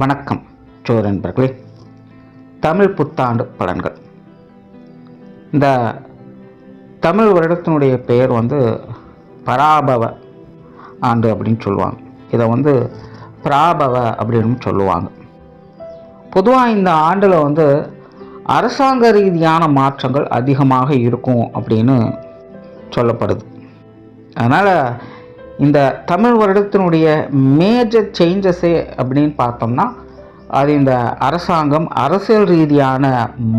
வணக்கம் நண்பர்களே. தமிழ் புத்தாண்டு பலன்கள். இந்த தமிழ் வருடத்தினுடைய பெயர் பராபவ ஆண்டு அப்படின்னு சொல்லுவாங்க. இதை பிராபவ அப்படின்னு சொல்லுவாங்க. பொதுவாக இந்த ஆண்டில் அரசாங்க ரீதியான மாற்றங்கள் அதிகமாக இருக்கும் அப்படின்னு சொல்லப்படுது. அதனால் இந்த தமிழ் வருடத்தினுடைய மேஜர் சேஞ்சஸே அப்படின்னு பார்த்தோம்னா அது இந்த அரசாங்கம் அரசியல் ரீதியான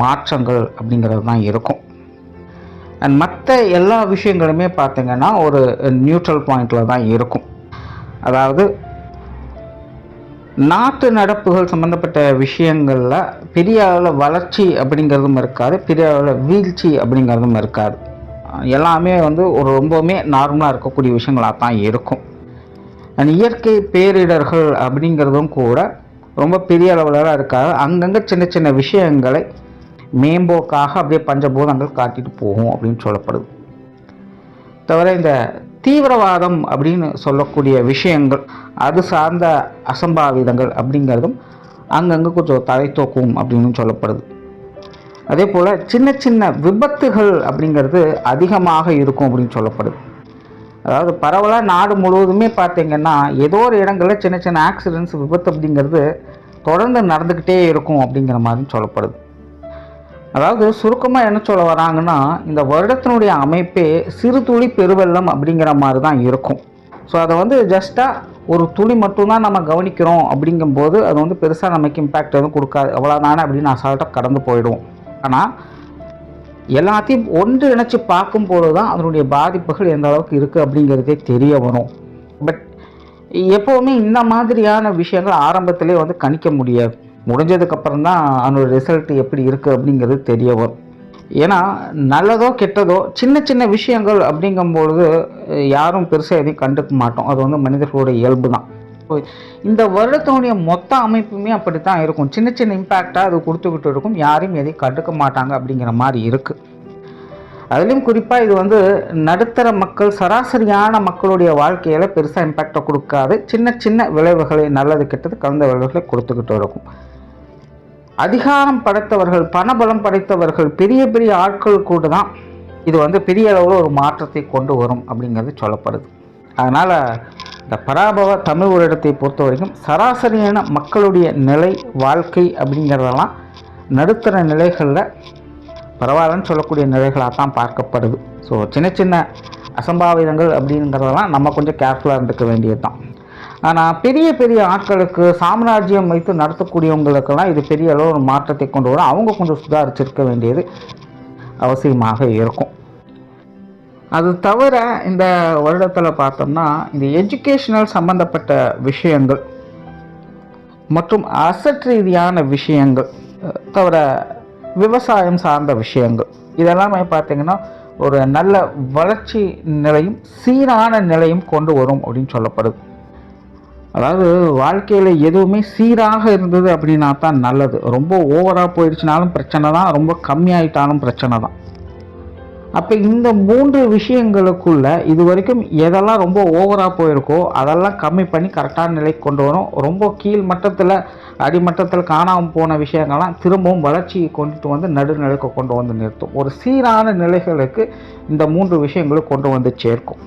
மாற்றங்கள் அப்படிங்கிறது தான் இருக்கும். அண்ட் மற்ற எல்லா விஷயங்களுமே பார்த்திங்கன்னா ஒரு நியூட்ரல் பாயிண்டில் தான் இருக்கும். அதாவது நாட்டு நடப்புகள் சம்மந்தப்பட்ட விஷயங்களில் பெரிய அளவில் வளர்ச்சி அப்படிங்கிறதும் இருக்காது, பெரிய அளவில் வீழ்ச்சி அப்படிங்கிறதும் இருக்காது. எல்லாமே ஒரு ரொம்பவுமே நார்மலாக இருக்கக்கூடிய விஷயங்களாக தான் இருக்கும். அண்ட் இயற்கை பேரிடர்கள் அப்படிங்கிறதும் கூட ரொம்ப பெரிய அளவில் இருக்காது. அங்கங்கே சின்ன சின்ன விஷயங்களை மேம்போக்காக அப்படியே பஞ்சபூதங்கள் காட்டிட்டு போகும் அப்படின்னு சொல்லப்படுது. தவிர இந்த தீவிரவாதம் அப்படின்னு சொல்லக்கூடிய விஷயங்கள், அது சார்ந்த அசம்பாவிதங்கள் அப்படிங்கிறதும் அங்கங்கே கொஞ்சம் தலை தூக்கும் அப்படின்னு சொல்லப்படுது. அதே போல் சின்ன சின்ன விபத்துகள் அப்படிங்கிறது அதிகமாக இருக்கும் அப்படின்னு சொல்லப்படுது. அதாவது பரவலாக நாடு முழுவதுமே பார்த்திங்கன்னா ஏதோ ஒரு இடங்களில் சின்ன சின்ன ஆக்சிடென்ட்ஸ், விபத்து அப்படிங்கிறது தொடர்ந்து நடந்துக்கிட்டே இருக்கும் அப்படிங்கிற மாதிரி சொல்லப்படுது. அதாவது சுருக்கமாக என்ன சொல்ல வராங்கன்னா, இந்த வருடத்தினுடைய அமைப்பே சிறு துளி பெருவெள்ளம் அப்படிங்கிற மாதிரி தான் இருக்கும். ஸோ அதை ஜஸ்ட்டாக ஒரு துளி மட்டும்தான் நம்ம கவனிக்கிறோம் அப்படிங்கும்போது அது பெருசாக நமக்கு இம்பேக்ட் எதுவும் கொடுக்காது, அவ்வளோதானே அப்படின்னு அசால்ட்டாக கடந்து போயிடுவோம். ஆனால் எல்லாத்தையும் ஒன்று இணைச்சி பார்க்கும்போது தான் அதனுடைய பாதிப்புகள் எந்த அளவுக்கு இருக்குது அப்படிங்கிறதே தெரிய வரும். பட் எப்போவுமே இந்த மாதிரியான விஷயங்கள் ஆரம்பத்திலே கணிக்க முடியாது. முடிஞ்சதுக்கப்புறம் தான் அதனோட ரிசல்ட் எப்படி இருக்குது அப்படிங்கிறது தெரிய வரும். ஏன்னா நல்லதோ கெட்டதோ சின்ன சின்ன விஷயங்கள் அப்படிங்கும்பொழுது யாரும் பெருசாக எதையும் கண்டுக்க மாட்டோம். அது மனிதர்களுடைய இயல்பு தான். இந்த வருடத்தினுடைய மொத்த அமைப்புமே அப்படி தான் இருக்கும். சின்ன சின்ன இம்பேக்டாக அது கொடுத்துக்கிட்டு இருக்கும், யாரையும் எதையும் கண்டுக்க மாட்டாங்க அப்படிங்கிற மாதிரி இருக்குது. அதுலேயும் குறிப்பாக இது நடுத்தர மக்கள், சராசரியான மக்களுடைய வாழ்க்கையில் பெருசாக இம்பேக்டை கொடுக்காது. சின்ன சின்ன விளைவுகளை, நல்லது கெட்டது கலந்த விளைவுகளை கொடுத்துக்கிட்டு இருக்கும். அதிகாரம் படைத்தவர்கள், பணபலம் படைத்தவர்கள், பெரிய பெரிய ஆட்கள் கூட தான் இது பெரிய அளவில் ஒரு மாற்றத்தை கொண்டு வரும் அப்படிங்கிறது சொல்லப்படுது. அதனால் இந்த பராபவ தமிழ் வருடத்தை பொறுத்த வரைக்கும் சராசரியான மக்களுடைய நிலை, வாழ்க்கை அப்படிங்கிறதெல்லாம் நடுத்தர நிலைகளில் பரவாயில்லன்னு சொல்லக்கூடிய நிலைகளாக தான் பார்க்கப்படுது. ஸோ சின்ன சின்ன அசம்பாவிதங்கள் அப்படிங்கிறதெல்லாம் நம்ம கொஞ்சம் கேர்ஃபுல்லாக இருந்துக்க வேண்டியது தான். ஆனால் பெரிய பெரிய ஆட்களுக்கு, சாம்ராஜ்யம் வைத்து நடத்தக்கூடியவங்களுக்கெல்லாம் இது பெரிய அளவு ஒரு மாற்றத்தை கொண்டு வரும். அவங்க கொஞ்சம் சுதாரிச்சிருக்க வேண்டியது அவசியமாக இருக்கும். அது தவிர இந்த வருடத்தில் பார்த்தோம்னா இந்த எஜுகேஷனல் சம்பந்தப்பட்ட விஷயங்கள் மற்றும் அசட் ரீதியான விஷயங்கள், தவிர விவசாயம் சார்ந்த விஷயங்கள், இதெல்லாமே பார்த்திங்கன்னா ஒரு நல்ல வளர்ச்சி நிலையும் சீரான நிலையும் கொண்டு வரும் அப்படின்னு சொல்லப்படுது. அதாவது வாழ்க்கையில் எதுவுமே சீராக இருந்தது அப்படின்னா தான் நல்லது. ரொம்ப ஓவராக போயிடுச்சுனாலும் பிரச்சனை தான், ரொம்ப கம்மியாயிட்டாலும் பிரச்சனை தான். அப்போ இந்த 3 விஷயங்களுக்குள்ள இது வரைக்கும் எதெல்லாம் ரொம்ப ஓவராக போயிருக்கோ அதெல்லாம் கம்மி பண்ணி கரெக்டான நிலைக்கு கொண்டு வரும். ரொம்ப கீழ் மட்டத்தில், அடிமட்டத்தில் காணாமல் போன விஷயங்கள்லாம் திரும்பவும் வளர்ச்சியை கொண்டுட்டு நடுநிலைக்கு கொண்டு நிறுத்தும். ஒரு சீரான நிலைகளுக்கு இந்த 3 விஷயங்களும் கொண்டு சேர்க்கும்.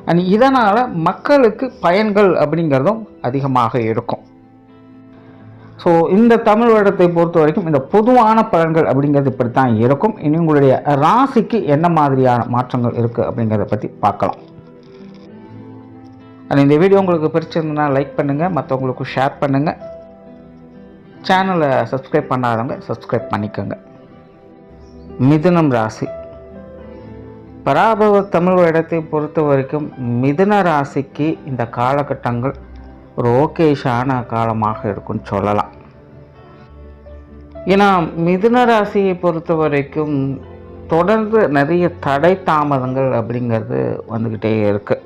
அண்ட் இதனால் மக்களுக்கு பயன்கள் அப்படிங்கிறதும் அதிகமாக இருக்கும். ஸோ இந்த தமிழ் வருடத்தை பொறுத்த வரைக்கும் இந்த பொதுவான பலன்கள் அப்படிங்கிறது இப்படி தான் இருக்கும். இனி உங்களுடைய ராசிக்கு என்ன மாதிரியான மாற்றங்கள் இருக்குது அப்படிங்கிறத பற்றி பார்க்கலாம். இந்த வீடியோ உங்களுக்கு பிடிச்சிருந்ததுன்னா லைக் பண்ணுங்கள், மற்றவங்களுக்கு ஷேர் பண்ணுங்கள். சேனலை சப்ஸ்கிரைப் பண்ணாதவங்க சப்ஸ்கிரைப் பண்ணிக்கோங்க. மிதுனம் ராசி. பராபவ தமிழ் வருடத்தை பொறுத்த வரைக்கும் மிதுன ராசிக்கு இந்த காலகட்டங்கள் ஒரு ஓகேஷான காலமாக இருக்குன்னு சொல்லலாம். ஏன்னா மிதுன ராசியை பொறுத்த வரைக்கும் தொடர்ந்து நிறைய தடை தாமதங்கள் அப்படிங்கிறது வந்துக்கிட்டே இருக்குது.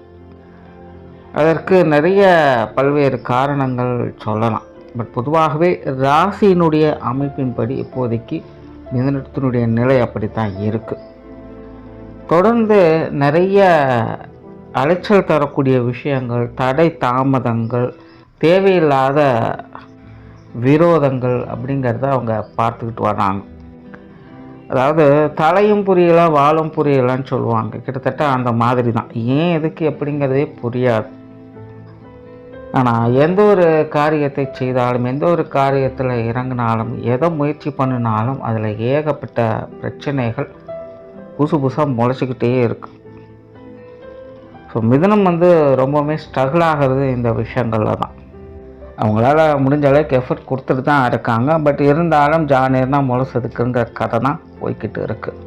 அதற்கு நிறைய பல்வேறு காரணங்கள் சொல்லலாம். பட் பொதுவாகவே ராசியினுடைய அமைப்பின்படி இப்போதைக்கு மிதுனத்தினுடைய நிலை அப்படித்தான் இருக்குது. தொடர்ந்து நிறைய அலைச்சல் தரக்கூடிய விஷயங்கள், தடை தாமதங்கள், தேவையில்லாத விரோதங்கள் அப்படிங்கிறத அவங்க பார்த்துக்கிட்டு வர்றாங்க. அதாவது தலையும் புரியலை வாலும் புரியலைன்னு சொல்லுவாங்க. கிட்டத்தட்ட அந்த மாதிரி தான். ஏன் எதுக்கு எப்படிங்கிறதே புரியாது. ஆனால் எந்த ஒரு காரியத்தை செய்தாலும், எந்த ஒரு காரியத்தில் இறங்கினாலும், எதை முயற்சி பண்ணினாலும் அதில் ஏகப்பட்ட பிரச்சனைகள் புதுசு புதுசாக முளைச்சிக்கிட்டே இருக்குது. ஸோ மிதுனம் ரொம்பவுமே ஸ்ட்ரகிள் ஆகிறது இந்த விஷயங்களில் தான். அவங்களால முடிஞ்ச அளவுக்கு எஃபர்ட் கொடுத்துட்டு தான் இருக்காங்க. பட் இருந்தாலும் ஜானேர்னா முளைச்சதுக்குங்கிற கதை தான் போய்கிட்டு இருக்குது.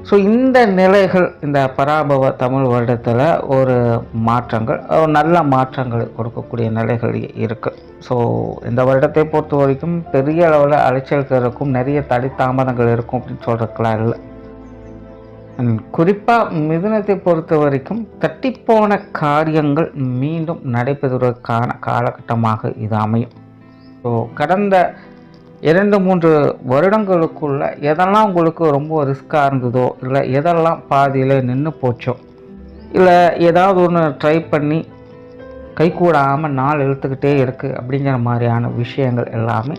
ஸோ இந்த நிலைகள் இந்த பராபவ தமிழ் வருடத்தில் ஒரு மாற்றங்கள், ஒரு நல்ல மாற்றங்கள் கொடுக்கக்கூடிய நிலைகள் இருக்குது. ஸோ இந்த வருடத்தை பொறுத்த வரைக்கும் பெரிய அளவில் அலைச்சல்கள் இருக்கும், நிறைய தடை தாமதங்கள் இருக்கும் அப்படின்னு சொல்கிறதுக்கெலாம் இல்லை. குறிப்பாக மிதுனத்தை பொறுத்த வரைக்கும் தட்டிப்போன காரியங்கள் மீண்டும் நடைபெறுவதற்கான காலகட்டமாக இது அமையும். ஸோ கடந்த 2-3 வருடங்களுக்குள்ள எதெல்லாம் உங்களுக்கு ரொம்ப ரிஸ்க்காக இருந்ததோ, இல்லை எதெல்லாம் பாதியில் நின்று போச்சோ, இல்லை ஏதாவது ஒன்று ட்ரை பண்ணி கைகூடாமல் நாள் இழுத்துக்கிட்டே இருக்குது அப்படிங்கிற மாதிரியான விஷயங்கள் எல்லாமே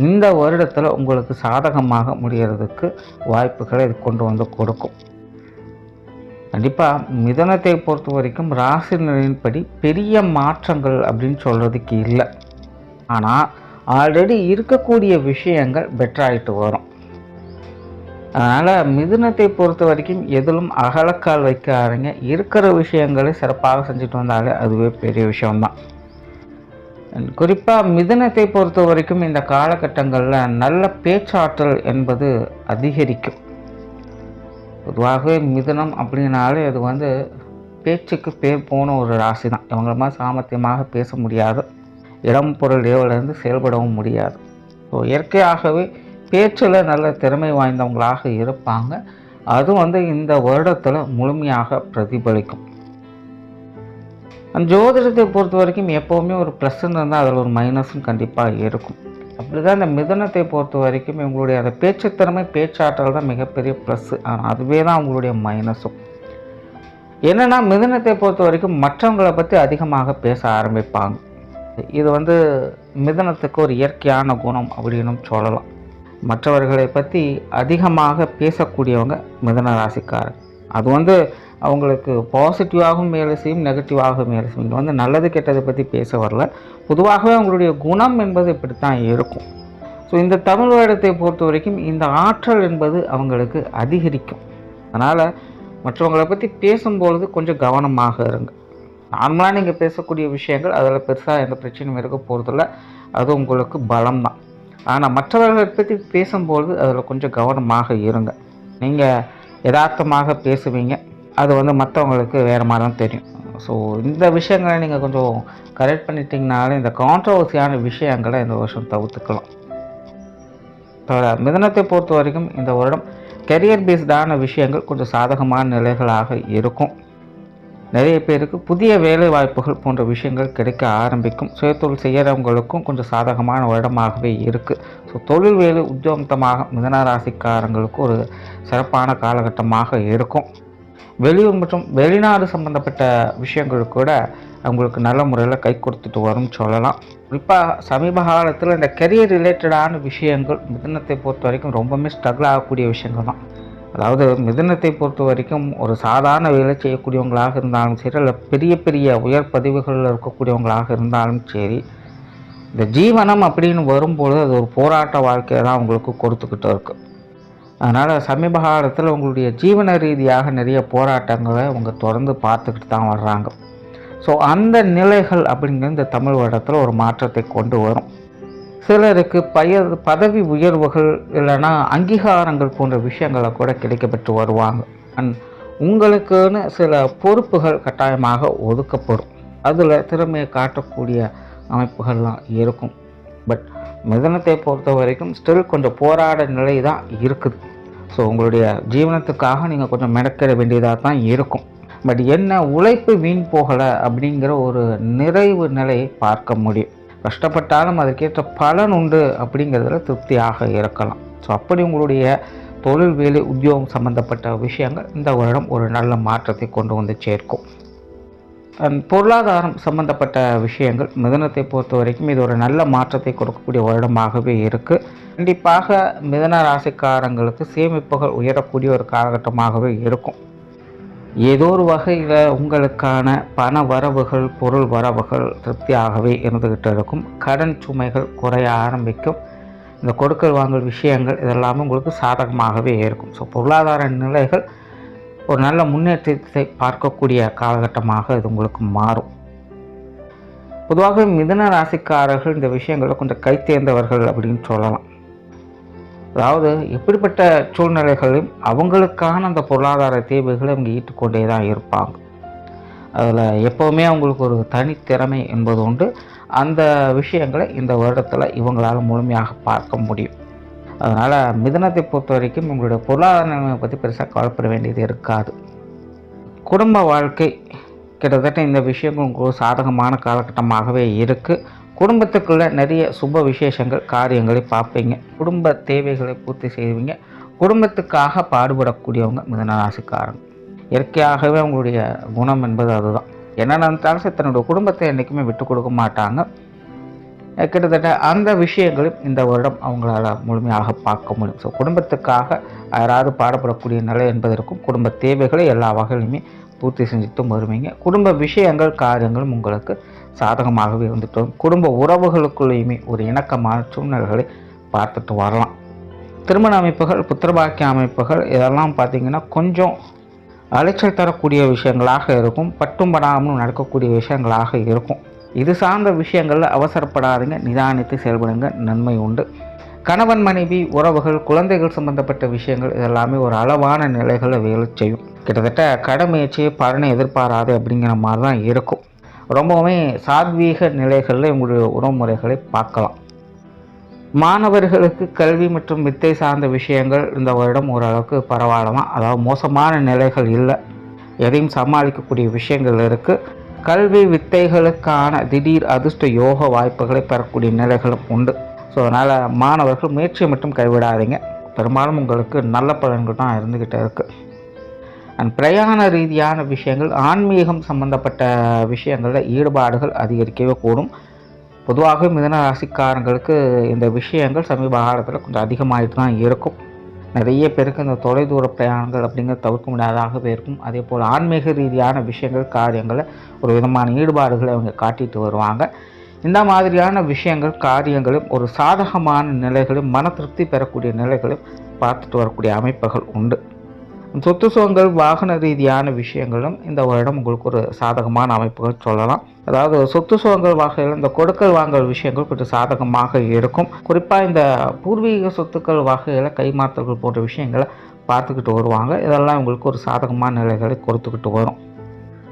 இந்த வருடத்தில் உங்களுக்கு சாதகமாக முடிகிறதுக்கு வாய்ப்புகளை இது கொண்டு வந்து கொடுக்கும். கண்டிப்பாக மிதுனத்தை பொறுத்த வரைக்கும் ராசி நிலையின்படி பெரிய மாற்றங்கள் அப்படின்னு சொல்கிறதுக்கு இல்லை. ஆனால் ஆல்ரெடி இருக்கக்கூடிய விஷயங்கள் பெட்டராகிட்டு வரும். அதனால் மிதுனத்தை பொறுத்த வரைக்கும் எதிலும் அகலக்கால் வைக்காதீங்க. இருக்கிற விஷயங்களை சிறப்பாக செஞ்சுட்டு வந்தாலே அதுவே பெரிய விஷயம்தான். குறிப்பாக மிதுனத்தை பொறுத்த வரைக்கும் இந்த காலகட்டங்களில் நல்ல பேச்சாற்றல் என்பது அதிகரிக்கும். பொதுவாகவே மிதுனம் அப்படின்னாலே அது பேச்சுக்கு பேர் போன ஒரு ராசி தான். இவங்கள மாதிரி சாமர்த்தியமாக பேச முடியாது, இடம் பொருள் ஏவலேருந்து செயல்படவும் முடியாது. ஸோ இயற்கையாகவே பேச்சில் நல்ல திறமை வாய்ந்தவங்களாக இருப்பாங்க. அது இந்த வருடத்தில் முழுமையாக பிரதிபலிக்கும். ஜோதிடத்தை பொறுத்த வரைக்கும் எப்போவுமே ஒரு ப்ளஸ்ன்னு இருந்தால் அதில் ஒரு மைனஸும் கண்டிப்பாக இருக்கும். அப்படி தான் இந்த மிதுனத்தை பொறுத்த வரைக்கும் இவங்களுடைய அந்த பேச்சுத்திறமை, பேச்சாற்றல் தான் மிகப்பெரிய ப்ளஸ்ஸு. ஆனால் அதுவே தான் அவங்களுடைய மைனஸும். என்னென்னா மிதுனத்தை பொறுத்த வரைக்கும் மற்றவங்களை பற்றி அதிகமாக பேச ஆரம்பிப்பாங்க. இது மிதுனத்துக்கு ஒரு இயற்கையான குணம் அப்படின்னு சொல்லலாம். மற்றவர்களை பற்றி அதிகமாக பேசக்கூடியவங்க மிதுன ராசிக்காரர். அது அவங்களுக்கு பாசிட்டிவாகவும் வேலை செய்யும், நெகட்டிவாகவும் வேலை செய்யும். இங்கே நல்லது கெட்டதை பற்றி பேச வரல. பொதுவாகவே அவங்களுடைய குணம் என்பது இப்படி தான் இருக்கும். ஸோ இந்த தமிழ் வருடத்தை பொறுத்த வரைக்கும் இந்த ஆற்றல் என்பது அவங்களுக்கு அதிகரிக்கும். அதனால் மற்றவங்களை பற்றி பேசும்பொழுது கொஞ்சம் கவனமாக இருங்க. நார்மலாக நீங்கள் பேசக்கூடிய விஷயங்கள் அதில் பெருசாக எந்த பிரச்சனையும் இருக்க போகிறதில்ல, அது உங்களுக்கு பலம் தான். ஆனால் மற்றவர்களை பற்றி பேசும்பொழுது அதில் கொஞ்சம் கவனமாக இருங்க. நீங்கள் யதார்த்தமாக பேசுவீங்க, அது மற்றவங்களுக்கு வேறு மாதிரி தான் தெரியும். ஸோ இந்த விஷயங்களை நீங்கள் கொஞ்சம் கரெக்ட் பண்ணிட்டீங்கனாலே இந்த கான்ட்ரவர்சியான விஷயங்களை இந்த வருஷம் தவிர்த்துக்கலாம். மிதுனத்தை பொறுத்த வரைக்கும் இந்த வருடம் கெரியர் பேஸ்டான விஷயங்கள் கொஞ்சம் சாதகமான நிலைகளாக இருக்கும். நிறைய பேருக்கு புதிய வேலை வாய்ப்புகள் போன்ற விஷயங்கள் கிடைக்க ஆரம்பிக்கும். சுயதொழில் செய்கிறவங்களுக்கும் கொஞ்சம் சாதகமான வருடமாகவே இருக்குது. ஸோ தொழில் வேலை உத்தியோகமாக மிதுன ராசிக்காரங்களுக்கு ஒரு சிறப்பான காலகட்டமாக இருக்கும். வெளியூர் மற்றும் வெளிநாடு சம்பந்தப்பட்ட விஷயங்கள் கூட அவங்களுக்கு நல்ல முறையில் கை கொடுத்துட்டு வரும்னு சொல்லலாம். குறிப்பாக சமீப காலத்தில் இந்த கெரியர் ரிலேட்டடான விஷயங்கள் மிதுனத்தை பொறுத்த வரைக்கும் ரொம்பவுமே ஸ்ட்ரகிள் ஆகக்கூடிய விஷயங்கள் தான். அதாவது மிதுனத்தை பொறுத்த வரைக்கும் ஒரு சாதாரண வேலை செய்யக்கூடியவங்களாக இருந்தாலும் சரி, இல்லை பெரிய பெரிய உயர் பதவிகளில் இருக்கக்கூடியவங்களாக இருந்தாலும் சரி, இந்த ஜீவனம் அப்படின்னு வரும்பொழுது அது ஒரு போராட்ட வாழ்க்கையை தான் அவங்களுக்கு கொடுத்துக்கிட்டு இருக்குது. அதனால் சமீப காலத்தில் உங்களுடைய ஜீவன ரீதியாக நிறைய போராட்டங்களை அவங்க தொடர்ந்து பார்த்துக்கிட்டு தான் வர்றாங்க. ஸோ அந்த நிலைகள் அப்படிங்கிறது இந்த தமிழ் வருடத்தில் ஒரு மாற்றத்தை கொண்டு வரும். சிலருக்கு பதவி உயர்வுகள் இல்லைன்னா அங்கீகாரங்கள் போன்ற விஷயங்களை கூட கிடைக்கப்பட்டு வருவாங்க. உங்களுக்குன்னு சில பொறுப்புகள் கட்டாயமாக ஒதுக்கப்படும். அதில் திறமையை காட்டக்கூடிய அமைப்புகள்லாம் இருக்கும். பட் மிதுனத்தை பொறுத்த வரைக்கும் ஸ்டில் கொஞ்சம் போராட நிலை தான் இருக்குது. ஸோ உங்களுடைய ஜீவனத்துக்காக நீங்கள் கொஞ்சம் மெனக்கிட வேண்டியதாக தான் இருக்கும். பட் என்ன உழைப்பு வீண் போகலை அப்படிங்கிற ஒரு நிறைவு நிலையை பார்க்க முடியும். கஷ்டப்பட்டாலும் அதுக்கேற்ற பலன் உண்டு அப்படிங்கிறதுல திருப்தியாக இருக்கலாம். ஸோ அப்படி உங்களுடைய தொழில் வேலை உத்தியோகம் சம்பந்தப்பட்ட விஷயங்கள் இந்த வருடம் ஒரு நல்ல மாற்றத்தை கொண்டு வந்து சேர்க்கும். பொருளாதாரம் சம்பந்தப்பட்ட விஷயங்கள் மிதுனத்தை பொறுத்த வரைக்கும் இது ஒரு நல்ல மாற்றத்தை கொடுக்கக்கூடிய வருடமாகவே இருக்குது. கண்டிப்பாக மிதுன ராசிக்காரங்களுக்கு சேமிப்புகள் உயரக்கூடிய ஒரு காலகட்டமாகவே இருக்கும். ஏதோ ஒரு வகையில் உங்களுக்கான பண வரவுகள், பொருள் வரவுகள் திருப்தியாகவே இருந்துக்கிட்டு இருக்கும். கடன் சுமைகள் குறைய ஆரம்பிக்கும். இந்த கொடுக்கல் வாங்கல் விஷயங்கள் இதெல்லாமே உங்களுக்கு சாதகமாகவே இருக்கும். ஸோ பொருளாதார நிலைகள் ஒரு நல்ல முன்னேற்றத்தை பார்க்கக்கூடிய காலகட்டமாக இது உங்களுக்கு மாறும். பொதுவாக மிதுன ராசிக்காரர்கள் இந்த விஷயங்களில் கொஞ்சம் கை தேர்ந்தவர்கள் அப்படின்னு சொல்லலாம். அதாவது எப்படிப்பட்ட சூழ்நிலைகளையும் அவங்களுக்கான அந்த பொருளாதார தேவைகளை அவங்க ஈட்டுக்கொண்டே தான் இருப்பாங்க. அதில் எப்போவுமே அவங்களுக்கு ஒரு தனித்திறமை என்பது உண்டு. அந்த விஷயங்களை இந்த வருடத்தில் இவங்களால் முழுமையாக பார்க்க முடியும். அதனால் மிதுனத்தை பொறுத்த வரைக்கும் உங்களுடைய பொருளாதார நிலைமையை பற்றி பெருசாக கவலைப்பட வேண்டியது இருக்காது. குடும்ப வாழ்க்கை கிட்டத்தட்ட இந்த விஷயங்கள் உங்களுக்கு சாதகமான காலகட்டமாகவே இருக்குது. குடும்பத்துக்குள்ளே நிறைய சுப விசேஷங்கள் காரியங்களை பார்ப்பீங்க. குடும்ப தேவைகளை பூர்த்தி செய்வீங்க. குடும்பத்துக்காக பாடுபடக்கூடியவங்க மிதுன ராசிக்காரங்க. இயற்கையாகவே அவங்களுடைய குணம் என்பது அதுதான். என்ன நினைத்தாலும் தன்னுடைய குடும்பத்தை என்றைக்குமே விட்டு கொடுக்க மாட்டாங்க. கிட்டத்தட்ட அந்த விஷயங்களும் இந்த வருடம் அவங்களால முழுமையாக பார்க்க முடியும். ஸோ குடும்பத்துக்காக யாராவது பாடப்படக்கூடிய நிலை என்பதற்கும் குடும்ப தேவைகளை எல்லா வகையிலுமே பூர்த்தி செஞ்சுட்டும் வருவீங்க. குடும்ப விஷயங்கள் காரியங்களும் உங்களுக்கு சாதகமாகவே வந்துட்டோம். குடும்ப உறவுகளுக்குள்ளேயுமே ஒரு இணக்கமான சூழ்நிலைகளை பார்த்துட்டு வரலாம். திருமண அமைப்புகள், புத்திரபாக்கிய அமைப்புகள் இதெல்லாம் பார்த்திங்கன்னா கொஞ்சம் அலைச்சல் தரக்கூடிய விஷயங்களாக இருக்கும். பட்டும் படாமலும் நடக்கக்கூடிய விஷயங்களாக இருக்கும். இது சார்ந்த விஷயங்களில் அவசரப்படாதீங்க, நிதானித்து செயல்படுங்க, நன்மை உண்டு. கணவன் மனைவி உறவுகள், குழந்தைகள் சம்பந்தப்பட்ட விஷயங்கள் இதெல்லாமே ஒரு அளவான நிலைகளை வேலை செய்யும். கிட்டத்தட்ட கடமுயற்சியை பலனை எதிர்பாராது அப்படிங்கிற மாதிரி தான் இருக்கும். ரொம்பவுமே சாத்வீக நிலைகளில் உங்களுடைய உறவுமுறைகளை பார்க்கலாம். மாணவர்களுக்கு கல்வி மற்றும் வித்தை சார்ந்த விஷயங்கள் இந்த வருடம் ஓரளவுக்கு பரவாயில்லமா, அதாவது மோசமான நிலைகள் இல்லை. எதையும் சமாளிக்கக்கூடிய விஷயங்கள் இருக்குது. கல்வி வித்தைகளுக்கான திடீர் அதிர்ஷ்ட யோக வாய்ப்புகளை பெறக்கூடிய நிலைகளும் உண்டு. ஸோ அதனால் மாணவர்கள் முயற்சியை மட்டும் கைவிடாதீங்க. பெரும்பாலும் உங்களுக்கு நல்ல பலன்கள் தான் இருந்துக்கிட்டே இருக்குது. அண்ட் பிரயாண ரீதியான விஷயங்கள், ஆன்மீகம் சம்பந்தப்பட்ட விஷயங்களில் ஈடுபாடுகள் அதிகரிக்கவே கூடும். பொதுவாக மிதுன ராசிக்காரங்களுக்கு இந்த விஷயங்கள் சமீப காலத்தில் கொஞ்சம் அதிகமாகிட்டு தான் இருக்கும். நிறைய பேருக்கு இந்த தொலைதூர பிரயாணங்கள் அப்படிங்கிறது தவிர்க்க முடியாதாகவே இருக்கும். அதே போல் ஆன்மீக ரீதியான விஷயங்கள் காரியங்களில் ஒரு விதமான ஈடுபாடுகளை அவங்க காட்டிட்டு வருவாங்க. இந்த மாதிரியான விஷயங்கள் காரியங்களும் ஒரு சாதகமான நிலைகளும் மன திருப்தி பெறக்கூடிய நிலைகளும் பார்த்துட்டு வரக்கூடிய அமைப்புகள் உண்டு. சொத்து சுகங்கள், வாகன ரீதியான விஷயங்களும் இந்த வருடம் உங்களுக்கு ஒரு சாதகமான அமைப்புகள் சொல்லலாம். அதாவது சொத்து சுகங்கள் வகையில் இந்த கொடுக்கல் வாங்கல் விஷயங்கள் கொஞ்சம் சாதகமாக இருக்கும். குறிப்பாக இந்த பூர்வீக சொத்துக்கள் வகையில் கைமாற்றல்கள் போன்ற விஷயங்களை பார்த்துக்கிட்டு வருவாங்க. இதெல்லாம் உங்களுக்கு ஒரு சாதகமான நிலைகளை கொடுத்துக்கிட்டு வரும்.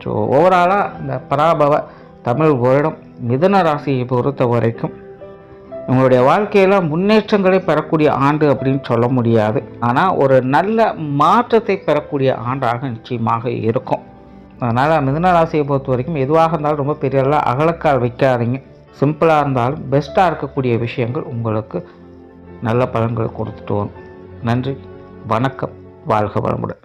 ஸோ ஓவராலாக இந்த பராபவ தமிழ் வருடம் மிதுன ராசியை பொறுத்த வரைக்கும் உங்களுடைய வாழ்க்கையில் முன்னேற்றங்களை பெறக்கூடிய ஆண்டு அப்படின்னு சொல்ல முடியாது. ஆனால் ஒரு நல்ல மாற்றத்தை பெறக்கூடிய ஆண்டாக நிச்சயமாக இருக்கும். அதனால் மிதுன ராசியை பொறுத்த வரைக்கும் எதுவாக இருந்தாலும் ரொம்ப பெரிய அகலக்கால் வைக்காதீங்க. சிம்பிளாக இருந்தாலும் பெஸ்ட்டாக இருக்கக்கூடிய விஷயங்கள் உங்களுக்கு நல்ல பலன்களை கொடுத்துட்டு வரும். நன்றி, வணக்கம், வாழ்க வளமுடன்.